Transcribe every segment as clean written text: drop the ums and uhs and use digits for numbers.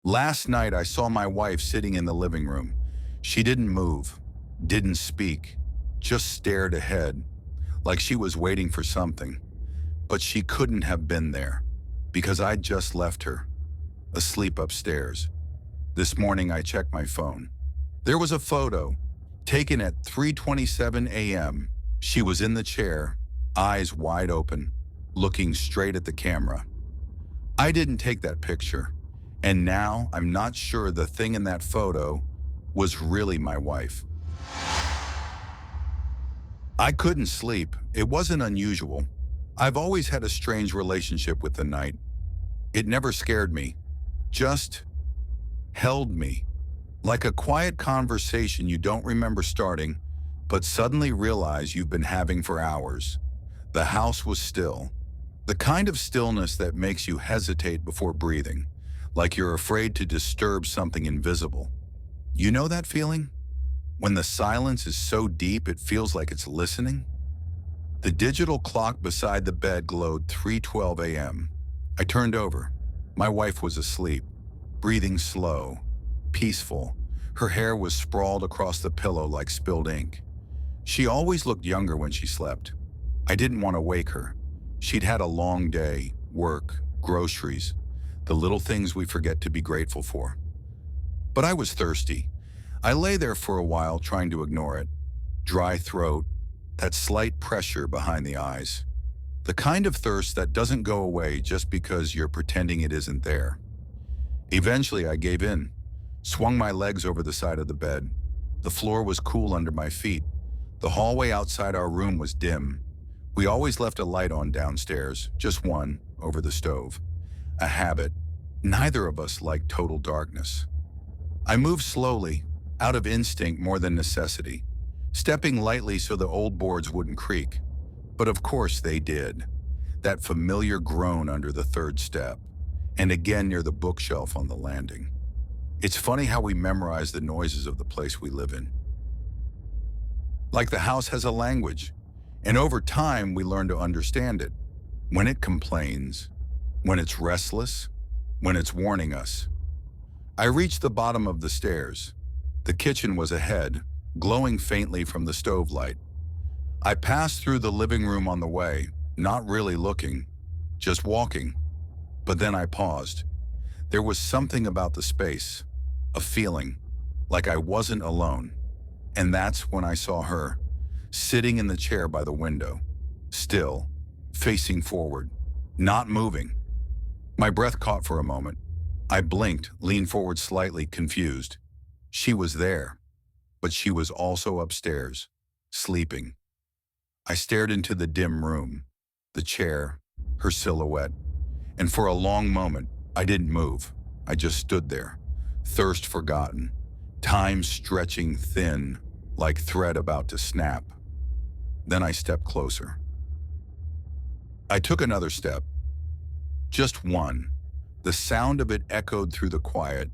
Last night, I saw my wife sitting in the living room. She didn't move, didn't speak, just stared ahead, like she was waiting for something. But she couldn't have been there, because I'd just left her, asleep upstairs. This morning, I checked my phone. There was a photo, taken at 3:27 a.m. She was in the chair, eyes wide open, looking straight at the camera. I didn't take that picture, and now I'm not sure the thing in that photo was really my wife. I couldn't sleep. It wasn't unusual. I've always had a strange relationship with the night. It never scared me, just held me. Like a quiet conversation you don't remember starting, but suddenly realize you've been having for hours. The house was still. The kind of stillness that makes you hesitate before breathing, like you're afraid to disturb something invisible. You know that feeling? When the silence is so deep it feels like it's listening? The digital clock beside the bed glowed 3:12 a.m. I turned over. My wife was asleep, breathing slow, peaceful. Her hair was sprawled across the pillow like spilled ink. She always looked younger when she slept. I didn't want to wake her. She'd had a long day, work, groceries, the little things we forget to be grateful for. But I was thirsty. I lay there for a while trying to ignore it. Dry throat, that slight pressure behind the eyes. The kind of thirst that doesn't go away just because you're pretending it isn't there. Eventually, I gave in, swung my legs over the side of the bed. The floor was cool under my feet. The hallway outside our room was dim. We always left a light on downstairs, just one, over the stove. A habit. Neither of us liked total darkness. I moved slowly, out of instinct more than necessity, stepping lightly so the old boards wouldn't creak. But of course they did. That familiar groan under the third step, and again near the bookshelf on the landing. It's funny how we memorize the noises of the place we live in. Like the house has a language, and over time we learn to understand it. When it complains, when it's restless, when it's warning us. I reached the bottom of the stairs. The kitchen was ahead, glowing faintly from the stove light. I passed through the living room on the way, not really looking, just walking. But then I paused. There was something about the space, a feeling, like I wasn't alone. And that's when I saw her, sitting in the chair by the window, still, facing forward, not moving. My breath caught for a moment. I blinked, leaned forward slightly, confused. She was there, but she was also upstairs, sleeping. I stared into the dim room, the chair, her silhouette, and for a long moment, I didn't move. I just stood there, thirst forgotten, time stretching thin, like thread about to snap. Then I stepped closer. I took another step, just one. The sound of it echoed through the quiet,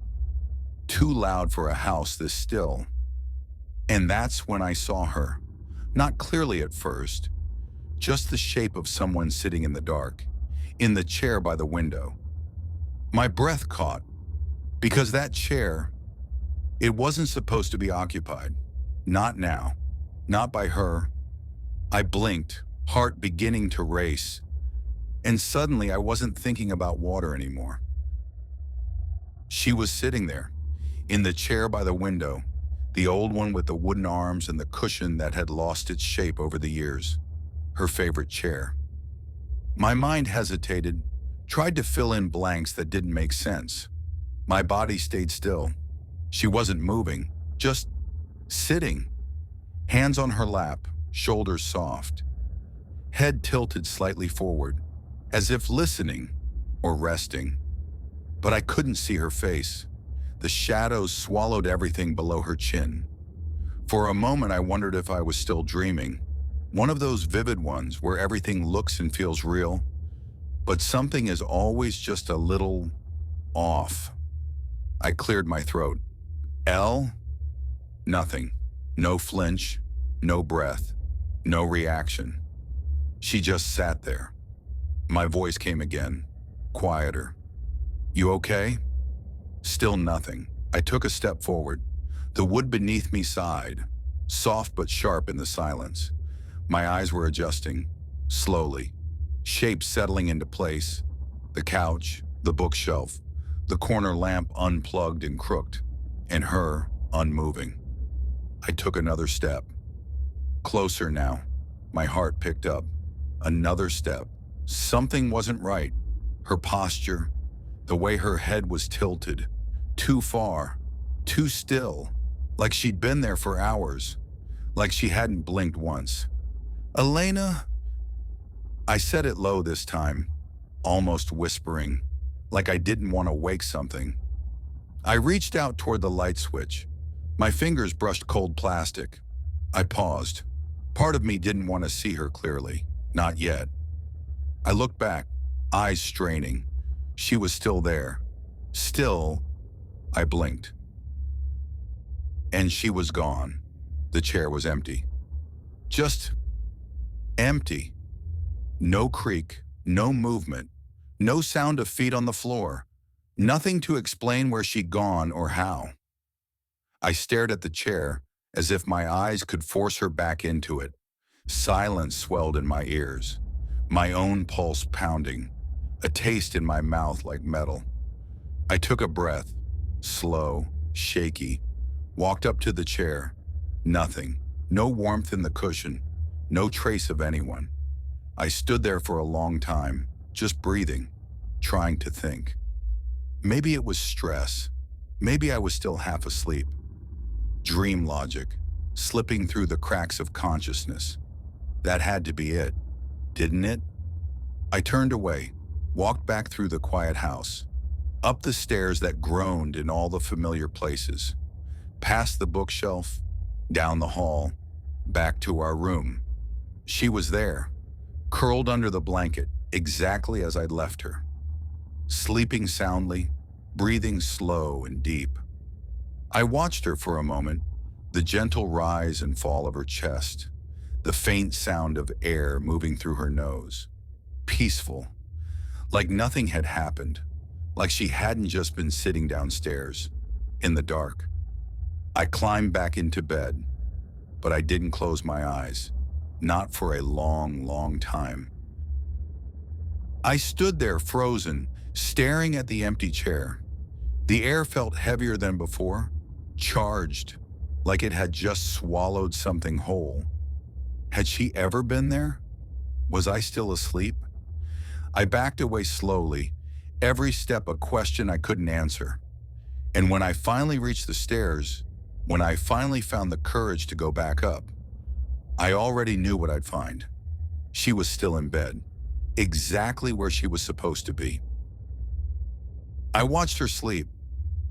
too loud for a house this still. And that's when I saw her, not clearly at first, just the shape of someone sitting in the dark, in the chair by the window. My breath caught, because that chair, it wasn't supposed to be occupied. Not now, not by her. I blinked, heart beginning to race, and suddenly I wasn't thinking about water anymore. She was sitting there, in the chair by the window, the old one with the wooden arms and the cushion that had lost its shape over the years, her favorite chair. My mind hesitated, tried to fill in blanks that didn't make sense. My body stayed still. She wasn't moving, just sitting, hands on her lap, shoulders soft, head tilted slightly forward, as if listening or resting. But I couldn't see her face. The shadows swallowed everything below her chin. For a moment, I wondered if I was still dreaming. One of those vivid ones where everything looks and feels real, but something is always just a little off. I cleared my throat. Elle? Nothing. No flinch, no breath, no reaction. She just sat there. My voice came again, quieter. You okay? Still nothing. I took a step forward. The wood beneath me sighed, soft but sharp in the silence. My eyes were adjusting, slowly, shapes settling into place. The couch, the bookshelf, the corner lamp unplugged and crooked, and her unmoving. I took another step. Closer now. My heart picked up. Another step. Something wasn't right. Her posture, the way her head was tilted, too far, too still, like she'd been there for hours, like she hadn't blinked once. "Elena?" I said it low this time, almost whispering, like I didn't want to wake something. I reached out toward the light switch. My fingers brushed cold plastic. I paused. Part of me didn't want to see her clearly. Not yet. I looked back, eyes straining. She was still there. Still, I blinked. And she was gone. The chair was empty. Just empty. No creak, no movement, no sound of feet on the floor. Nothing to explain where she'd gone or how. I stared at the chair as if my eyes could force her back into it. Silence swelled in my ears, my own pulse pounding, a taste in my mouth like metal. I took a breath, slow, shaky, walked up to the chair. Nothing, no warmth in the cushion, no trace of anyone. I stood there for a long time, just breathing, trying to think. Maybe it was stress. Maybe I was still half asleep. Dream logic, slipping through the cracks of consciousness. That had to be it, didn't it? I turned away, walked back through the quiet house, up the stairs that groaned in all the familiar places, past the bookshelf, down the hall, back to our room. She was there, curled under the blanket, exactly as I'd left her. Sleeping soundly, breathing slow and deep. I watched her for a moment, the gentle rise and fall of her chest, the faint sound of air moving through her nose. Peaceful, like nothing had happened, like she hadn't just been sitting downstairs, in the dark. I climbed back into bed, but I didn't close my eyes, not for a long, long time. I stood there frozen, staring at the empty chair. The air felt heavier than before, charged, like it had just swallowed something whole. Had she ever been there? Was I still asleep? I backed away slowly, every step a question I couldn't answer. And when I finally reached the stairs, when I finally found the courage to go back up, I already knew what I'd find. She was still in bed, exactly where she was supposed to be. I watched her sleep,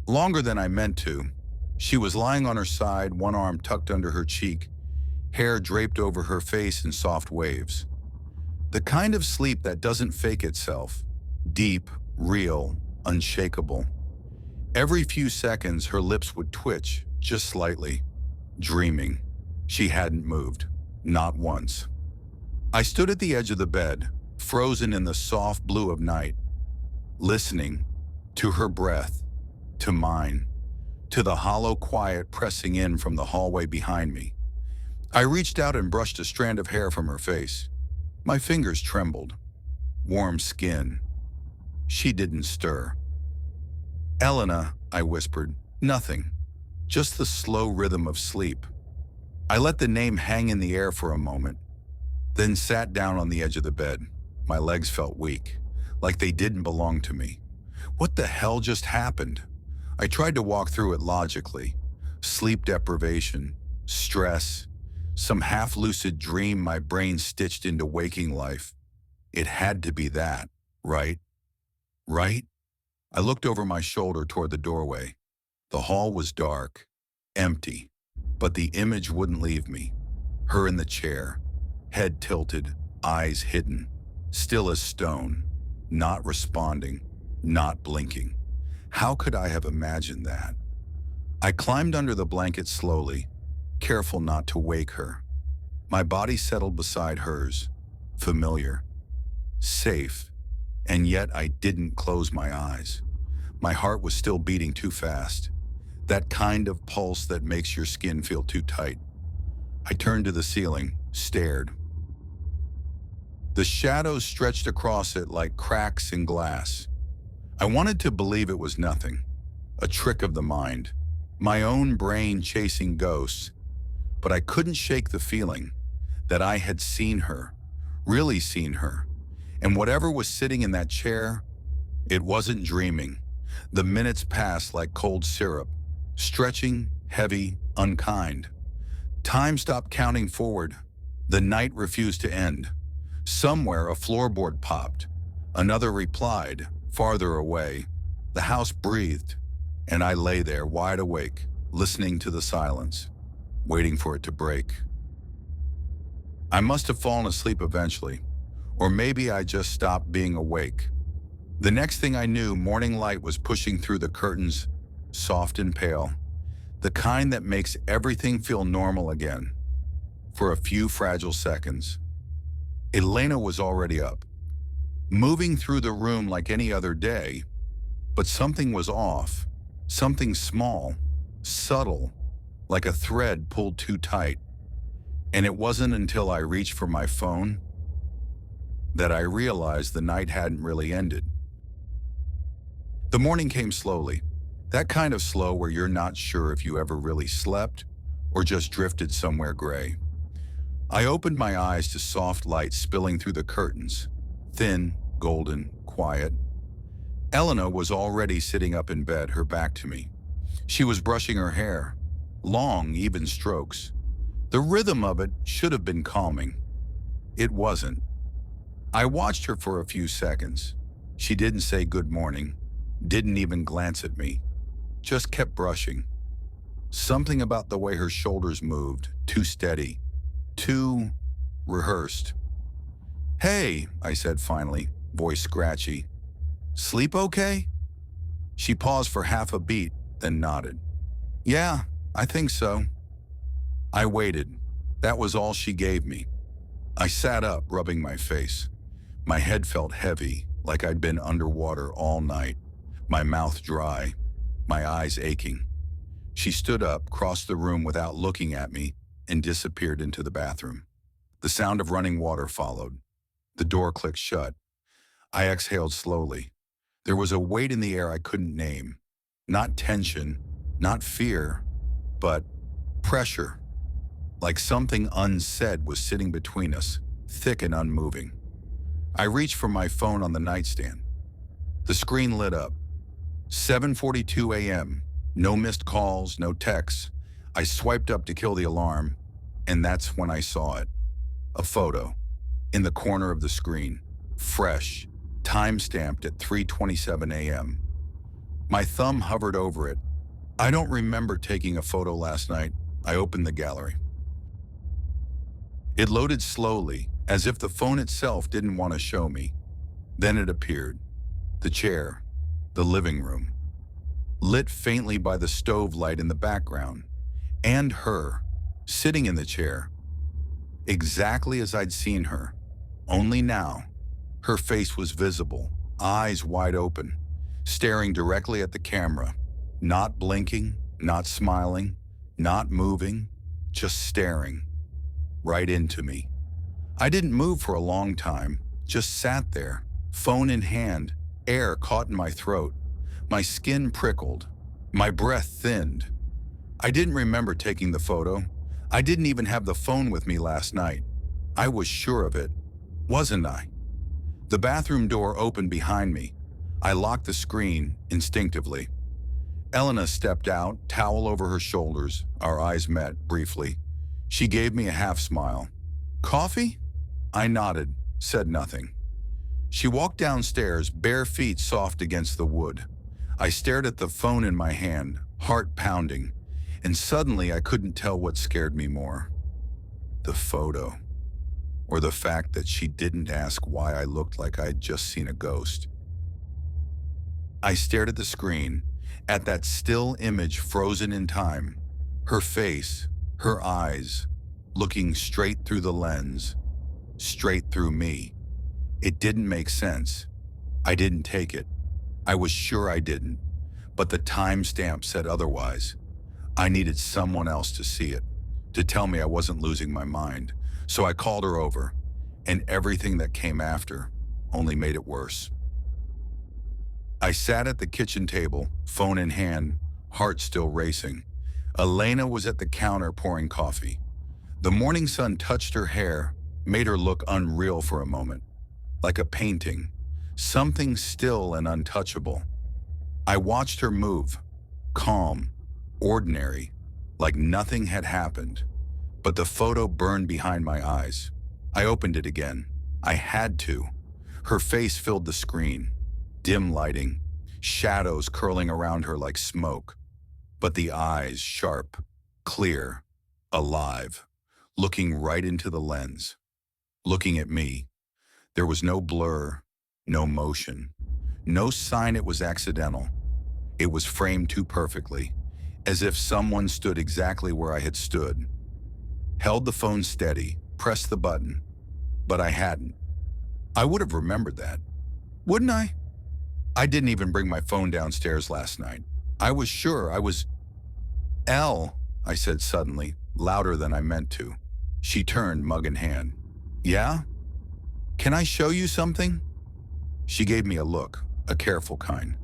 longer than I meant to. She was lying on her side, one arm tucked under her cheek, hair draped over her face in soft waves. The kind of sleep that doesn't fake itself, deep, real, unshakable. Every few seconds, her lips would twitch, just slightly, dreaming. She hadn't moved, not once. I stood at the edge of the bed, frozen in the soft blue of night, listening to her breath, to mine, to the hollow quiet pressing in from the hallway behind me. I reached out and brushed a strand of hair from her face. My fingers trembled. Warm skin. She didn't stir. "Elena," I whispered. "Nothing. Just the slow rhythm of sleep." I let the name hang in the air for a moment, then sat down on the edge of the bed. My legs felt weak, like they didn't belong to me. What the hell just happened? I tried to walk through it logically. Sleep deprivation, stress, some half-lucid dream my brain stitched into waking life. It had to be that, right? Right? I looked over my shoulder toward the doorway. The hall was dark, empty, but the image wouldn't leave me. Her in the chair, head tilted, eyes hidden, still as stone, not responding, not blinking. How could I have imagined that? I climbed under the blanket slowly, careful not to wake her. My body settled beside hers, familiar, safe, and yet I didn't close my eyes. My heart was still beating too fast. That kind of pulse that makes your skin feel too tight. I turned to the ceiling, stared. The shadows stretched across it like cracks in glass. I wanted to believe it was nothing, a trick of the mind, my own brain chasing ghosts, but I couldn't shake the feeling that I had seen her, really seen her, and whatever was sitting in that chair, it wasn't dreaming. The minutes passed like cold syrup, stretching, heavy, unkind. Time stopped counting forward. The night refused to end. Somewhere a floorboard popped. Another replied, farther away. The house breathed, and I lay there wide awake, listening to the silence, waiting for it to break. I must have fallen asleep eventually, or maybe I just stopped being awake. The next thing I knew, morning light was pushing through the curtains, soft and pale, the kind that makes everything feel normal again. For a few fragile seconds, Elena was already up, moving through the room like any other day, but something was off, something small, subtle, like a thread pulled too tight. And it wasn't until I reached for my phone that I realized the night hadn't really ended. The morning came slowly, that kind of slow where you're not sure if you ever really slept or just drifted somewhere gray. I opened my eyes to soft light spilling through the curtains, thin, golden, quiet. Elena was already sitting up in bed, her back to me. She was brushing her hair, long, even strokes. The rhythm of it should have been calming. It wasn't. I watched her for a few seconds. She didn't say good morning, didn't even glance at me, just kept brushing. Something about the way her shoulders moved, too steady, too rehearsed. "Hey," I said finally, voice scratchy. "Sleep okay?" She paused for half a beat, then nodded. "Yeah, I think so." I waited. That was all she gave me. I sat up, rubbing my face. My head felt heavy, like I'd been underwater all night, my mouth dry, my eyes aching. She stood up, crossed the room without looking at me, and disappeared into the bathroom. The sound of running water followed. The door clicked shut. I exhaled slowly. There was a weight in the air I couldn't name. Not tension, not fear, but pressure. Like something unsaid was sitting between us, thick and unmoving. I reached for my phone on the nightstand. The screen lit up. 7:42 a.m. No missed calls, no texts. I swiped up to kill the alarm, and that's when I saw it. A photo, in the corner of the screen, fresh, time-stamped at 3:27 a.m. My thumb hovered over it. I don't remember taking a photo last night. I opened the gallery. It loaded slowly, as if the phone itself didn't want to show me. Then it appeared. The chair, the living room, lit faintly by the stove light in the background, and her, sitting in the chair, exactly as I'd seen her, only now. Her face was visible, eyes wide open, staring directly at the camera, not blinking, not smiling, not moving, just staring, right into me. I didn't move for a long time, just sat there, phone in hand, air caught in my throat. My skin prickled, my breath thinned. I didn't remember taking the photo. I didn't even have the phone with me last night. I was sure of it, wasn't I? The bathroom door opened behind me. I locked the screen instinctively. Elena stepped out, towel over her shoulders. Our eyes met briefly. She gave me a half smile. "Coffee?" I nodded, said nothing. She walked downstairs, bare feet soft against the wood. I stared at the phone in my hand, heart pounding, and suddenly I couldn't tell what scared me more. The photo, or the fact that she didn't ask why I looked like I'd just seen a ghost. I stared at the screen, at that still image frozen in time, her face, her eyes, looking straight through the lens, straight through me. It didn't make sense. I didn't take it. I was sure I didn't. but the timestamp said otherwise. I needed someone else to see it, to tell me I wasn't losing my mind. So I called her over, and everything that came after only made it worse. I sat at the kitchen table, phone in hand, heart still racing. Elena was at the counter pouring coffee. The morning sun touched her hair, made her look unreal for a moment, like a painting, something still and untouchable. I watched her move, calm, ordinary, like nothing had happened. But the photo burned behind my eyes. I opened it again. I had to. Her face filled the screen, dim lighting, shadows curling around her like smoke. But the eyes sharp, clear, alive, looking right into the lens, looking at me. There was no blur, no motion, no sign it was accidental. It was framed too perfectly, as if someone stood exactly where I had stood. Held the phone steady, pressed the button, but I hadn't. I would have remembered that, wouldn't I? I didn't even bring my phone downstairs last night. I was sure I was... Elle, I said suddenly, louder than I meant to. She turned, mug in hand. Yeah? Can I show you something? She gave me a look, a careful kind.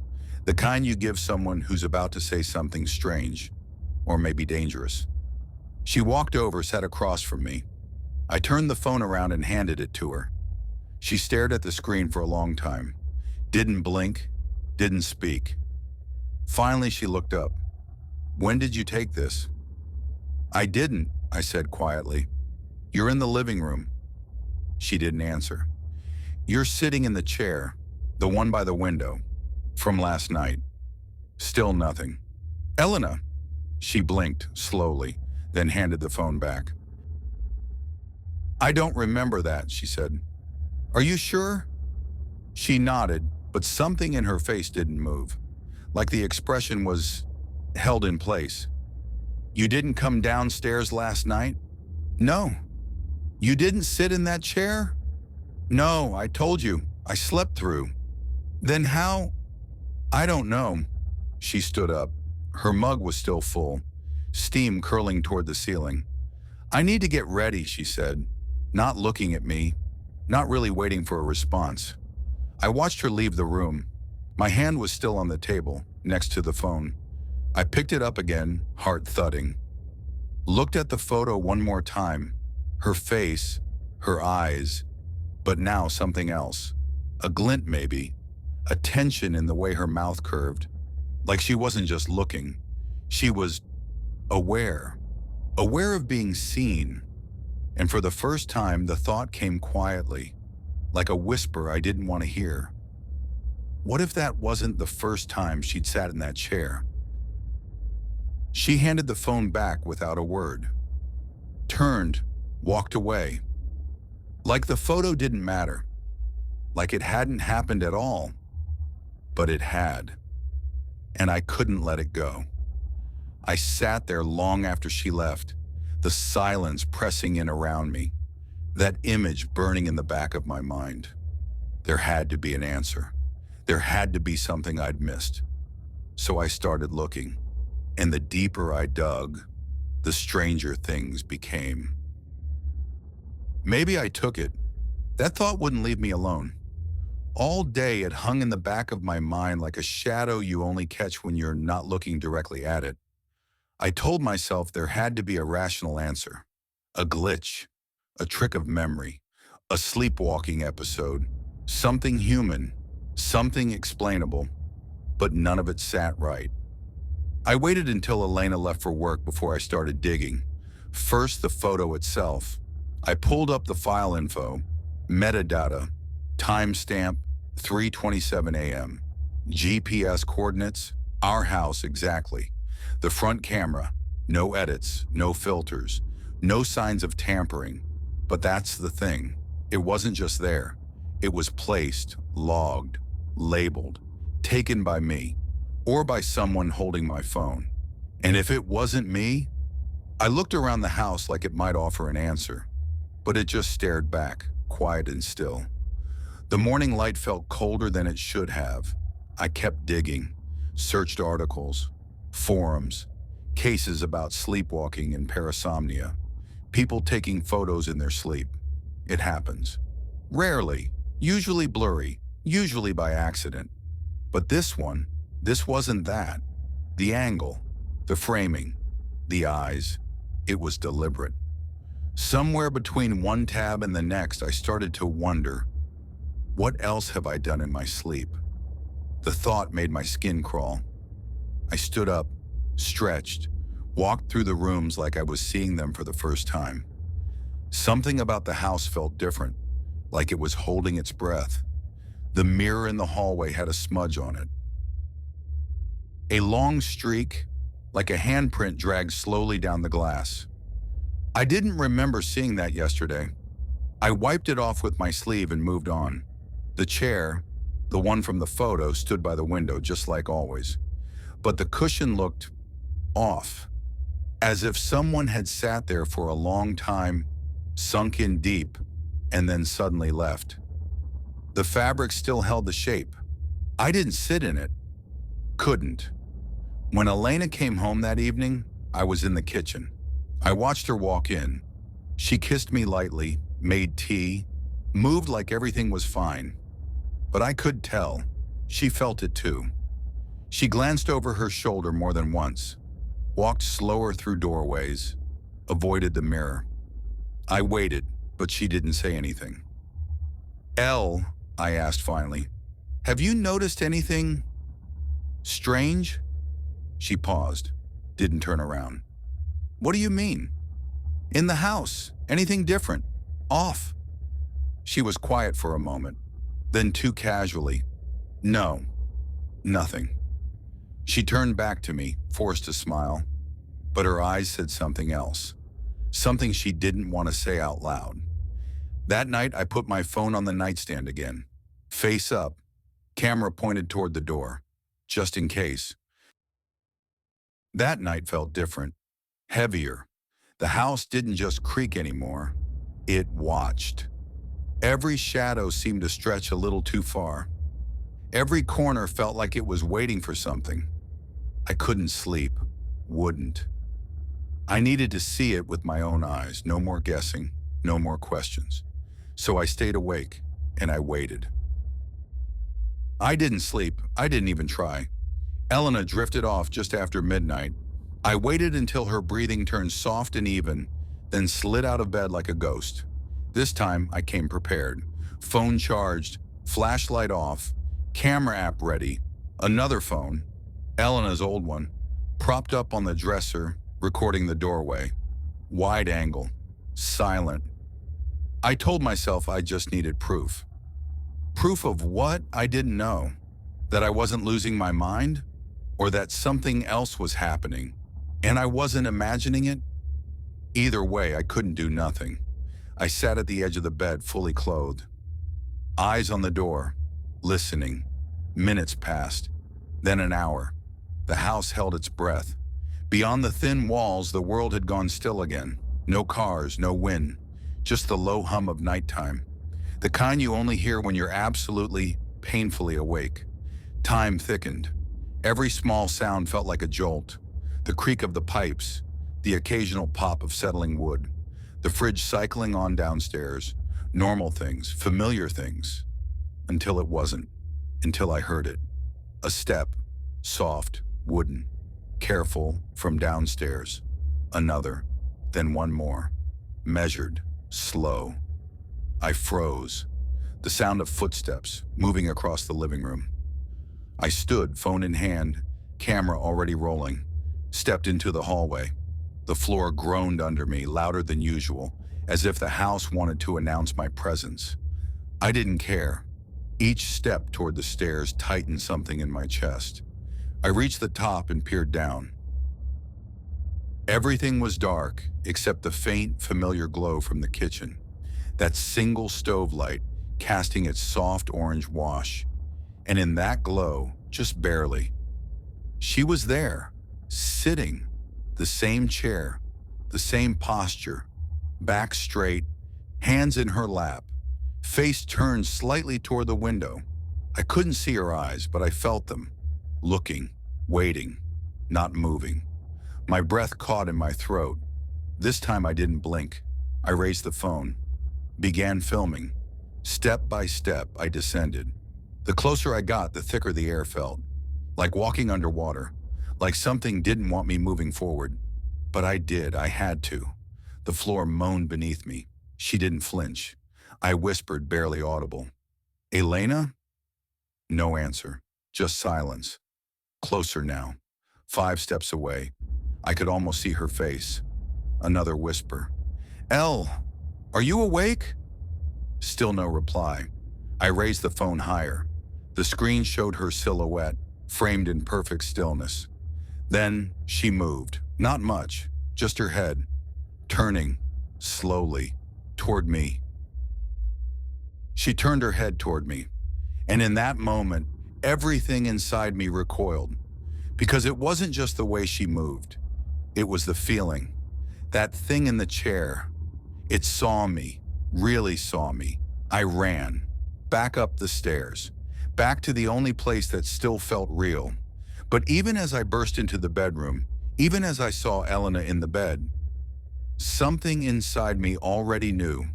The kind you give someone who's about to say something strange, or maybe dangerous. She walked over, sat across from me. I turned the phone around and handed it to her. She stared at the screen for a long time. Didn't blink, didn't speak. Finally, she looked up. When did you take this? I didn't, I said quietly. You're in the living room. She didn't answer. You're sitting in the chair, the one by the window, from last night. Still nothing. Elena. She blinked slowly, then handed the phone back. I don't remember that, she said. Are you sure? She nodded, but something in her face didn't move, like the expression was held in place. You didn't come downstairs last night? No. You didn't sit in that chair? No, I told you. I slept through. Then how? I don't know. She stood up. Her mug was still full, steam curling toward the ceiling. I need to get ready, she said, not looking at me, not really waiting for a response. I watched her leave the room. My hand was still on the table, next to the phone. I picked it up again, heart thudding. Looked at the photo one more time. Her face, her eyes, but now something else. A glint maybe, a tension in the way her mouth curved. Like she wasn't just looking, she was aware of being seen. And for the first time, the thought came quietly, like a whisper I didn't want to hear. What if that wasn't the first time she'd sat in that chair? She handed the phone back without a word, turned, walked away. Like the photo didn't matter, like it hadn't happened at all. But it had, and I couldn't let it go. I sat there long after she left, the silence pressing in around me, that image burning in the back of my mind. There had to be an answer. There had to be something I'd missed. So I started looking, and the deeper I dug, the stranger things became. Maybe I took it. That thought wouldn't leave me alone. All day it hung in the back of my mind like a shadow you only catch when you're not looking directly at it. I told myself there had to be a rational answer, a glitch, a trick of memory, a sleepwalking episode, something human, something explainable, but none of it sat right. I waited until Elena left for work before I started digging. First, the photo itself. I pulled up the file info, metadata, timestamp, 3:27 a.m., GPS coordinates, our house exactly. The front camera, no edits, no filters, no signs of tampering. But that's the thing. It wasn't just there. It was placed, logged, labeled, taken by me, or by someone holding my phone. And if it wasn't me, I looked around the house like it might offer an answer, but it just stared back, quiet and still. The morning light felt colder than it should have. I kept digging, searched articles, forums, cases about sleepwalking and parasomnia, people taking photos in their sleep. It happens. Rarely, usually blurry, usually by accident. But this wasn't that. The angle, the framing, the eyes, it was deliberate. Somewhere between one tab and the next, I started to wonder, what else have I done in my sleep? The thought made my skin crawl. I stood up, stretched, walked through the rooms like I was seeing them for the first time. Something about the house felt different, like it was holding its breath. The mirror in the hallway had a smudge on it. A long streak, like a handprint, dragged slowly down the glass. I didn't remember seeing that yesterday. I wiped it off with my sleeve and moved on. The chair, the one from the photo, stood by the window, just like always. But the cushion looked off, as if someone had sat there for a long time, sunk in deep, and then suddenly left. The fabric still held the shape. I didn't sit in it. Couldn't. When Elena came home that evening, I was in the kitchen. I watched her walk in. She kissed me lightly, made tea, moved like everything was fine. But I could tell. She felt it too. She glanced over her shoulder more than once, walked slower through doorways, avoided the mirror. I waited, but she didn't say anything. Elle, I asked finally, have you noticed anything strange? She paused, didn't turn around. What do you mean? In the house, anything different? Off? She was quiet for a moment, then too casually, no, nothing. She turned back to me, forced a smile, but her eyes said something else, something she didn't want to say out loud. That night, I put my phone on the nightstand again, face up, camera pointed toward the door, just in case. That night felt different, heavier. The house didn't just creak anymore, it watched. Every shadow seemed to stretch a little too far. Every corner felt like it was waiting for something. I couldn't sleep, wouldn't. I needed to see it with my own eyes, no more guessing, no more questions. So I stayed awake, and I waited. I didn't sleep, I didn't even try. Elena drifted off just after midnight. I waited until her breathing turned soft and even, then slid out of bed like a ghost. This time, I came prepared. Phone charged, flashlight off, camera app ready, another phone, Elena's old one, propped up on the dresser, recording the doorway. Wide angle, silent. I told myself I just needed proof. Proof of what? I didn't know. That I wasn't losing my mind? Or that something else was happening, and I wasn't imagining it? Either way, I couldn't do nothing. I sat at the edge of the bed, fully clothed. Eyes on the door, listening. Minutes passed, then an hour. The house held its breath. Beyond the thin walls, the world had gone still again. No cars, no wind, just the low hum of nighttime. The kind you only hear when you're absolutely, painfully awake. Time thickened. Every small sound felt like a jolt. The creak of the pipes, the occasional pop of settling wood, the fridge cycling on downstairs, normal things, familiar things, until it wasn't, until I heard it. A step, soft, wooden, careful, from downstairs. Another, then one more, measured, slow. I froze. The sound of footsteps moving across the living room. I stood, phone in hand, camera already rolling, stepped into the hallway. The floor groaned under me, louder than usual, as if the house wanted to announce my presence. I didn't care. Each step toward the stairs tightened something in my chest. I reached the top and peered down. Everything was dark, except the faint, familiar glow from the kitchen. That single stove light casting its soft orange wash. And in that glow, just barely, she was there, sitting, the same chair, the same posture, back straight, hands in her lap, face turned slightly toward the window. I couldn't see her eyes, but I felt them, looking. waiting, not moving. My breath caught in my throat. This time I didn't blink. I raised the phone, began filming. Step by step, I descended. The closer I got, the thicker the air felt. Like walking underwater. Like something didn't want me moving forward. But I did, I had to. The floor moaned beneath me. She didn't flinch. I whispered, barely audible. Elena? No answer, just silence. Closer now, 5 steps away. I could almost see her face. Another whisper. Elle, are you awake? Still no reply. I raised the phone higher. The screen showed her silhouette, framed in perfect stillness. Then she moved, not much, just her head, turning, slowly, toward me. She turned her head toward me, and in that moment, everything inside me recoiled. Because it wasn't just the way she moved. It was the feeling. That thing in the chair. It saw me, really saw me. I ran, back up the stairs, back to the only place that still felt real. But even as I burst into the bedroom, even as I saw Elena in the bed, something inside me already knew.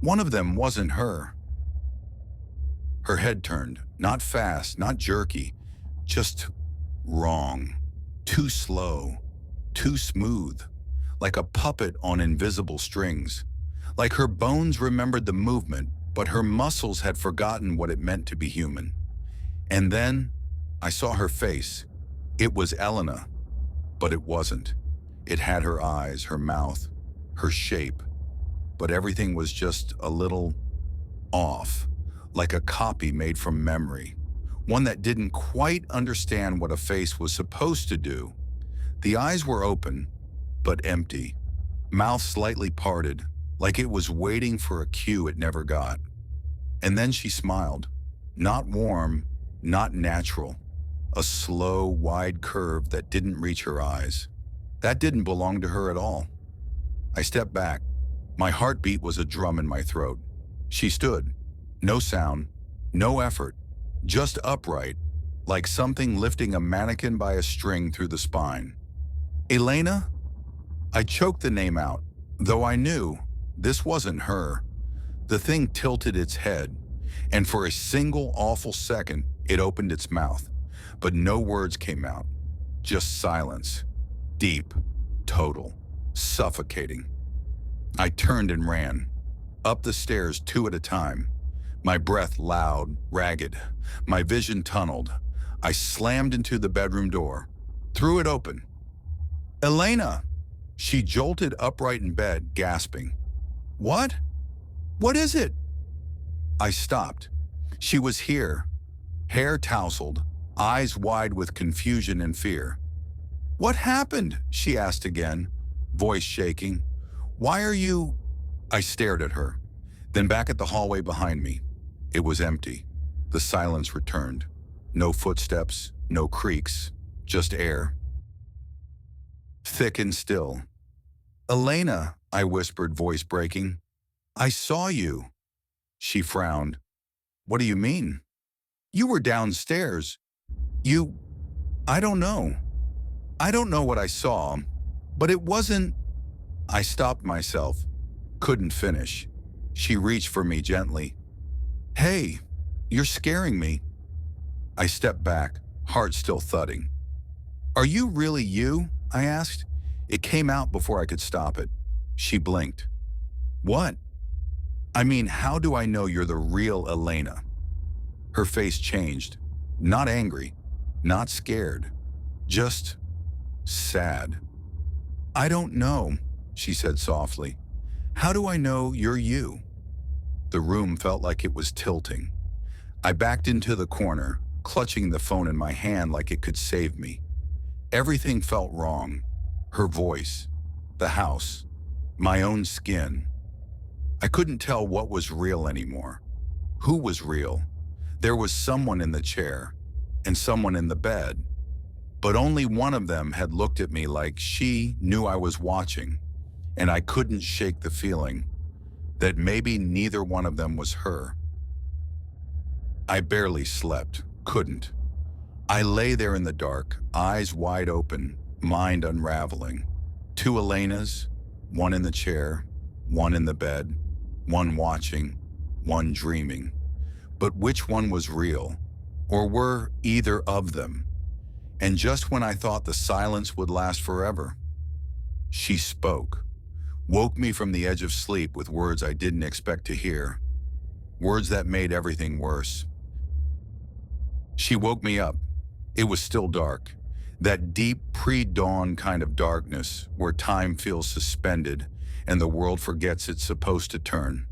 One of them wasn't her. Her head turned, not fast, not jerky, just wrong, too slow, too smooth, like a puppet on invisible strings. Like her bones remembered the movement, but her muscles had forgotten what it meant to be human. And then I saw her face. It was Elena, but it wasn't. It had her eyes, her mouth, her shape, but everything was just a little off, like a copy made from memory, one that didn't quite understand what a face was supposed to do. The eyes were open, but empty, mouth slightly parted, like it was waiting for a cue it never got. And then she smiled, not warm, not natural, a slow, wide curve that didn't reach her eyes. That didn't belong to her at all. I stepped back. My heartbeat was a drum in my throat. She stood, no sound, no effort, just upright, like something lifting a mannequin by a string through the spine. Elena? I choked the name out, though I knew this wasn't her. The thing tilted its head, and for a single awful second, it opened its mouth. But no words came out, just silence. Deep, total, suffocating. I turned and ran, up the stairs 2 at a time. My breath loud, ragged, my vision tunneled. I slammed into the bedroom door, threw it open. Elena! She jolted upright in bed, gasping. What? What is it? I stopped. She was here, hair tousled, eyes wide with confusion and fear. What happened? She asked again, voice shaking. Why are you? I stared at her, then back at the hallway behind me. It was empty. The silence returned. No footsteps, no creaks, just air. Thick and still. Elena, I whispered, voice breaking. I saw you. She frowned. What do you mean? You were downstairs. I don't know. I don't know what I saw, but it wasn't. I stopped myself. Couldn't finish. She reached for me gently. Hey, you're scaring me. I stepped back, heart still thudding. Are you really you? I asked. It came out before I could stop it. She blinked. What? I mean, how do I know you're the real Elena? Her face changed. Not angry, not scared, just sad. I don't know, she said softly. How do I know you're you? The room felt like it was tilting. I backed into the corner, clutching the phone in my hand like it could save me. Everything felt wrong. Her voice, the house, my own skin. I couldn't tell what was real anymore. Who was real? There was someone in the chair and someone in the bed, but only one of them had looked at me like she knew I was watching, and I couldn't shake the feeling that maybe neither one of them was her. I barely slept, couldn't. I lay there in the dark, eyes wide open, mind unraveling. Two Elenas, one in the chair, one in the bed, one watching, one dreaming. But which one was real? Or were either of them? And just when I thought the silence would last forever, she spoke, woke me from the edge of sleep with words I didn't expect to hear, words that made everything worse. She woke me up. It was still dark, that deep pre-dawn kind of darkness where time feels suspended and the world forgets it's supposed to turn.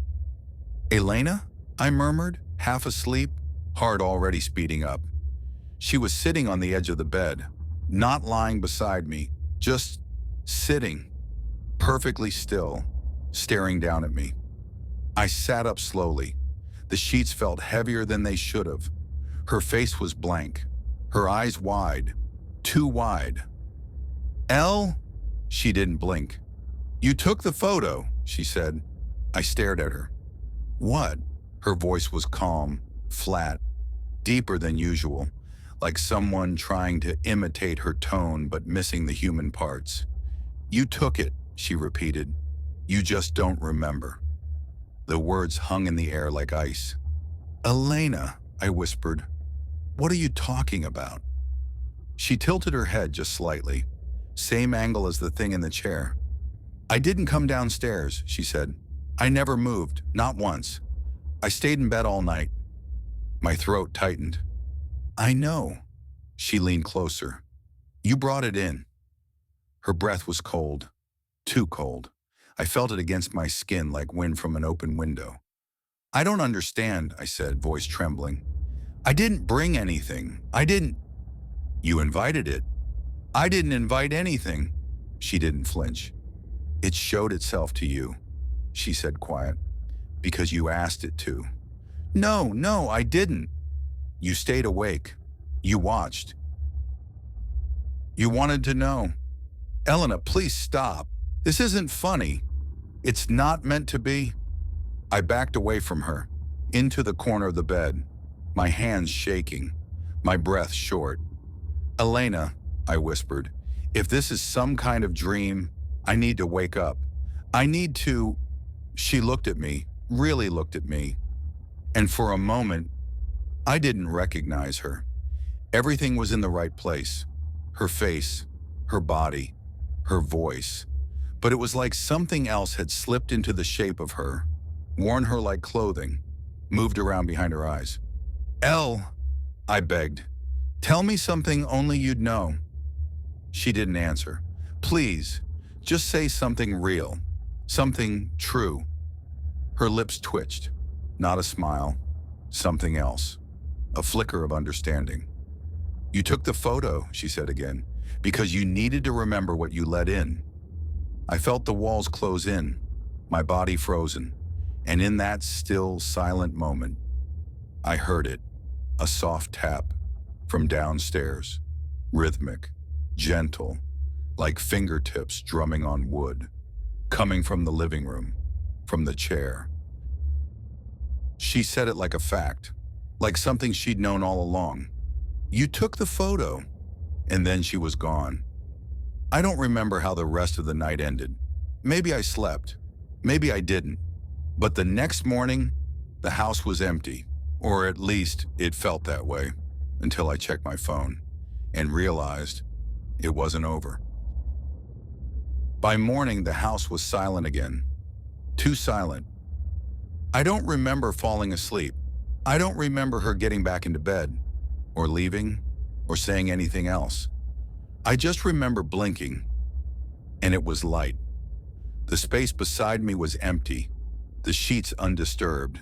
Elena? I murmured, half asleep, heart already speeding up. She was sitting on the edge of the bed, not lying beside me, just sitting, perfectly still, staring down at me. I sat up slowly. The sheets felt heavier than they should have. Her face was blank, her eyes wide, too wide. Elle? She didn't blink. You took the photo, she said. I stared at her. What? Her voice was calm, flat, deeper than usual, like someone trying to imitate her tone but missing the human parts. You took it, she repeated. You just don't remember. The words hung in the air like ice. Elena, I whispered. What are you talking about? She tilted her head just slightly, same angle as the thing in the chair. I didn't come downstairs, she said. I never moved, not once. I stayed in bed all night. My throat tightened. I know. She leaned closer. You brought it in. Her breath was cold, too cold. I felt it against my skin like wind from an open window. I don't understand, I said, voice trembling. I didn't bring anything. I didn't. You invited it. I didn't invite anything. She didn't flinch. It showed itself to you, she said quiet, because you asked it to. No, I didn't. You stayed awake. You watched. You wanted to know. Elena, please stop. This isn't funny. It's not meant to be. I backed away from her, into the corner of the bed, my hands shaking, my breath short. Elena, I whispered, if this is some kind of dream, I need to wake up. I need to. She looked at me, really looked at me, and for a moment, I didn't recognize her. Everything was in the right place. Her face, her body, her voice. But it was like something else had slipped into the shape of her, worn her like clothing, moved around behind her eyes. Elle, I begged, tell me something only you'd know. She didn't answer. Please, just say something real, something true. Her lips twitched, not a smile, something else, a flicker of understanding. You took the photo, she said again, because you needed to remember what you let in. I felt the walls close in, my body frozen, and in that still, silent moment, I heard it, a soft tap from downstairs, rhythmic, gentle, like fingertips drumming on wood, coming from the living room, from the chair. She said it like a fact, like something she'd known all along. You took the photo, and then she was gone. I don't remember how the rest of the night ended. Maybe I slept, maybe I didn't. But the next morning, the house was empty, or at least it felt that way, until I checked my phone and realized it wasn't over. By morning, the house was silent again, too silent. I don't remember falling asleep. I don't remember her getting back into bed, or leaving, or saying anything else. I just remember blinking, and it was light. The space beside me was empty, the sheets undisturbed.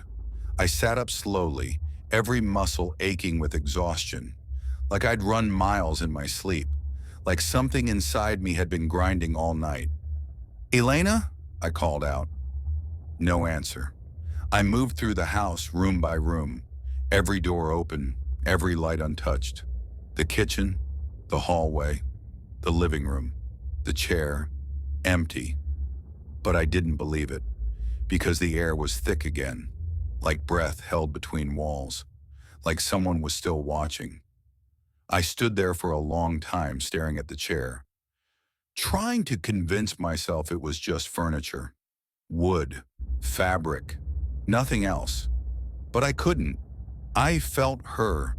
I sat up slowly, every muscle aching with exhaustion, like I'd run miles in my sleep, like something inside me had been grinding all night. Elena? I called out. No answer. I moved through the house room by room, every door open, every light untouched. The kitchen, the hallway, the living room, the chair, empty. But I didn't believe it, because the air was thick again, like breath held between walls, like someone was still watching. I stood there for a long time staring at the chair, trying to convince myself it was just furniture, wood, fabric, nothing else. But I couldn't. I felt her,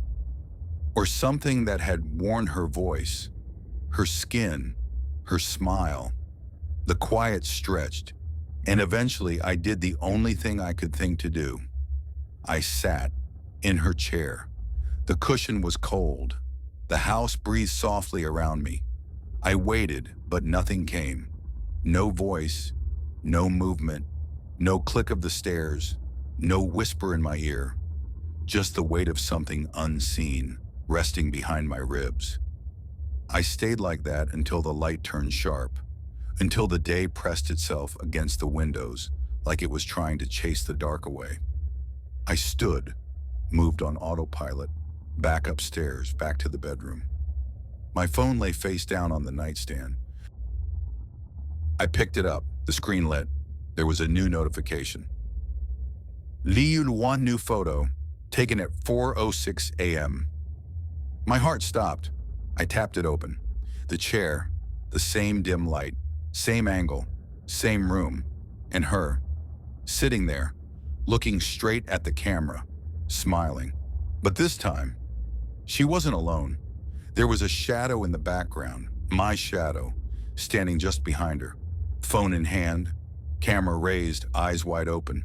or something that had worn her voice, her skin, her smile. The quiet stretched, and eventually I did the only thing I could think to do. I sat in her chair. The cushion was cold. The house breathed softly around me. I waited, but nothing came. No voice, no movement, no click of the stairs, no whisper in my ear. Just the weight of something unseen resting behind my ribs. I stayed like that until the light turned sharp, until the day pressed itself against the windows like it was trying to chase the dark away. I stood, moved on autopilot, back upstairs, back to the bedroom. My phone lay face down on the nightstand. I picked it up, the screen lit. There was a new notification. Liu Luan new photo, taken at 4:06 a.m. My heart stopped. I tapped it open. The chair, the same dim light, same angle, same room, and her, sitting there, looking straight at the camera, smiling. But this time, she wasn't alone. There was a shadow in the background, my shadow, standing just behind her, phone in hand, camera raised, eyes wide open.